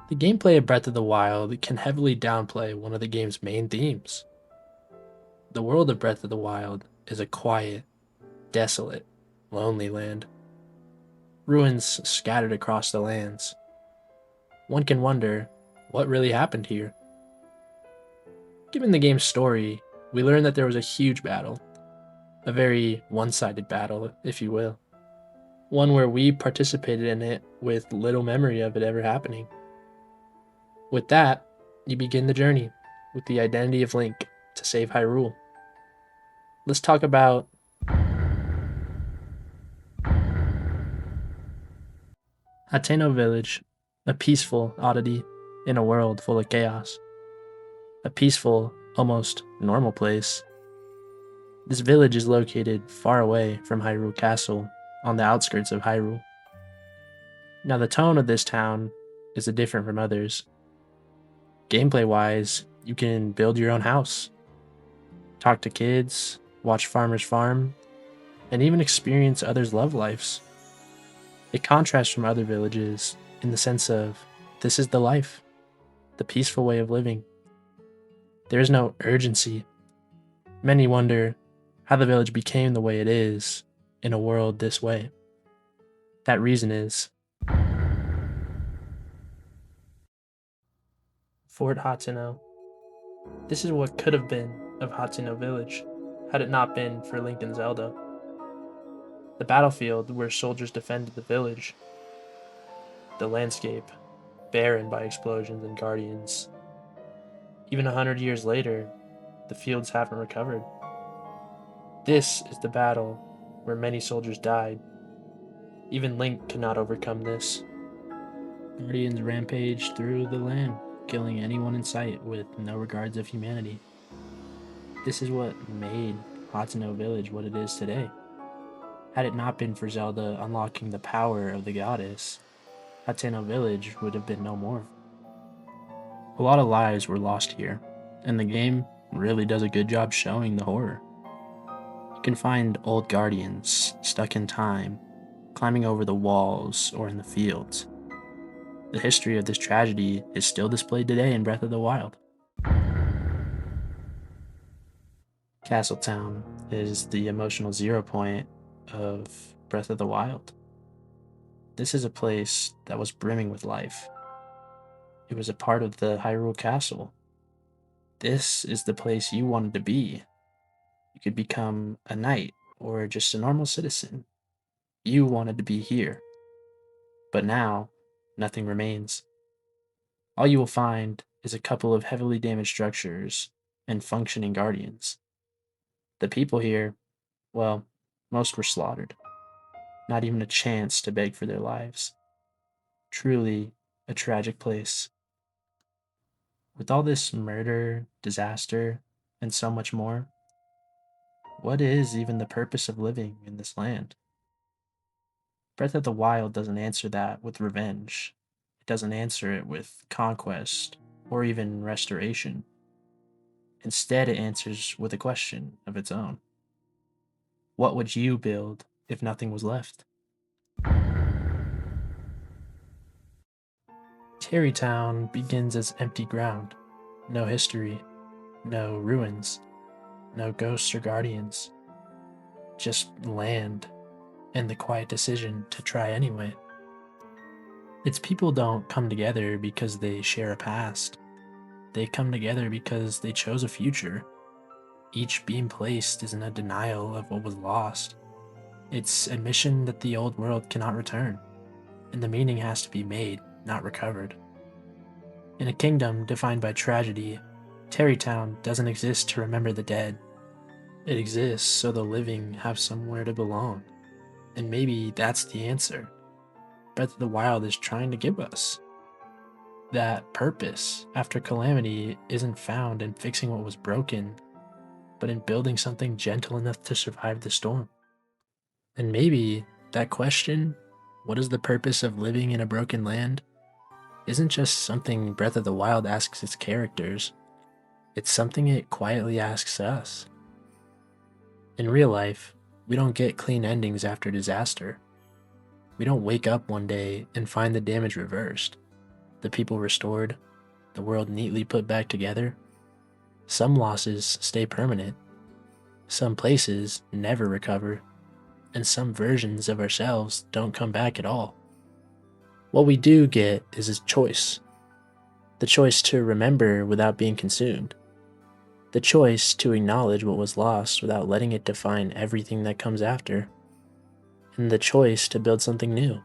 The gameplay of Breath of the Wild can heavily downplay one of the game's main themes. The world of Breath of the Wild is a quiet, desolate, lonely land. Ruins scattered across the lands. One can wonder, what really happened here? Given the game's story, we learn that there was a huge battle, a very one-sided battle, if you will. One where we participated in it with little memory of it ever happening. With that, you begin the journey with the identity of Link to save Hyrule. Let's talk about Hateno Village, a peaceful oddity in a world full of chaos. A peaceful, almost normal place. This village is located far away from Hyrule Castle, on the outskirts of Hyrule. Now, the tone of this town is different from others. Gameplay wise, you can build your own house, talk to kids, watch farmers farm, and even experience others' love lives. It contrasts from other villages in the sense of this is the life, the peaceful way of living. There is no urgency. Many wonder how the village became the way it is in a world this way. That reason is Fort Hateno. This is what could have been of Hateno Village had it not been for Link and Zelda. The battlefield where soldiers defended the village, the landscape barren by explosions and guardians. Even 100 years later, the fields haven't recovered. This is the battle where many soldiers died. Even Link could not overcome this. Guardians rampaged through the land, killing anyone in sight with no regards of humanity. This is what made Hateno Village what it is today. Had it not been for Zelda unlocking the power of the goddess, Hateno Village would have been no more. A lot of lives were lost here, and the game really does a good job showing the horror. You can find old guardians stuck in time, climbing over the walls or in the fields. The history of this tragedy is still displayed today in Breath of the Wild. Castle Town is the emotional zero point of Breath of the Wild. This is a place that was brimming with life. It was a part of the Hyrule Castle. This is the place you wanted to be. You could become a knight or just a normal citizen. You wanted to be here. But now, nothing remains. All you will find is a couple of heavily damaged structures and functioning guardians. The people here, well, most were slaughtered. Not even a chance to beg for their lives. Truly a tragic place. With all this murder, disaster, and so much more, what is even the purpose of living in this land? Breath of the Wild doesn't answer that with revenge. It doesn't answer it with conquest or even restoration. Instead, it answers with a question of its own. What would you build if nothing was left? Tarrey Town begins as empty ground. No history, no ruins, no ghosts or guardians. Just land and the quiet decision to try anyway. Its people don't come together because they share a past. They come together because they chose a future. Each being placed isn't a denial of what was lost. It's admission that the old world cannot return, and the meaning has to be made, not recovered. In a kingdom defined by tragedy, Tarry Town doesn't exist to remember the dead. It exists so the living have somewhere to belong. And maybe that's the answer Breath of the Wild is trying to give us. That purpose after calamity isn't found in fixing what was broken, but in building something gentle enough to survive the storm. And maybe that question, what is the purpose of living in a broken land, isn't just something Breath of the Wild asks its characters, it's something it quietly asks us. In real life, we don't get clean endings after disaster. We don't wake up one day and find the damage reversed. the people restored, the world neatly put back together. Some losses stay permanent, some places never recover, and some versions of ourselves don't come back at all. What we do get is a choice. The choice to remember without being consumed. The choice to acknowledge what was lost without letting it define everything that comes after. And the choice to build something new,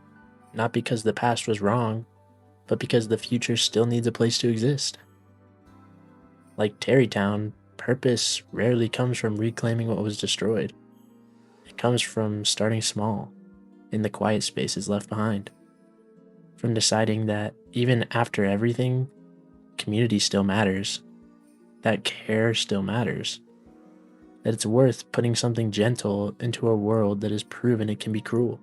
not because the past was wrong, but because the future still needs a place to exist. Like Tarry Town, purpose rarely comes from reclaiming what was destroyed. It comes from starting small, in the quiet spaces left behind. From deciding that even after everything, community still matters, that care still matters, that it's worth putting something gentle into a world that has proven it can be cruel.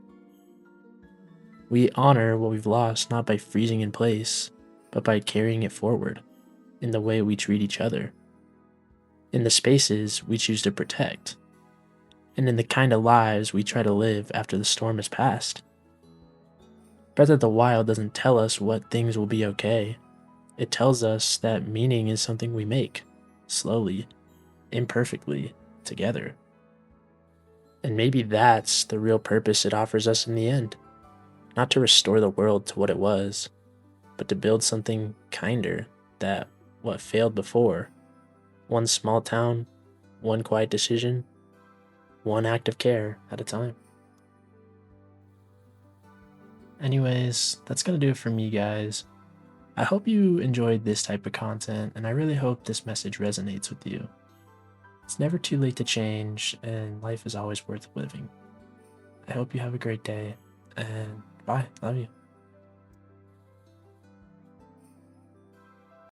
We honor what we've lost not by freezing in place, but by carrying it forward in the way we treat each other, in the spaces we choose to protect, and in the kind of lives we try to live after the storm has passed. Breath of the Wild doesn't tell us what things will be okay. It tells us that meaning is something we make, slowly, imperfectly, together. And maybe that's the real purpose it offers us in the end. Not to restore the world to what it was, but to build something kinder that what failed before. One small town, one quiet decision, one act of care at a time. Anyways, that's gonna do it for me, guys. I hope you enjoyed this type of content, and I really hope this message resonates with you. It's never too late to change, and life is always worth living. I hope you have a great day, and bye. Love you.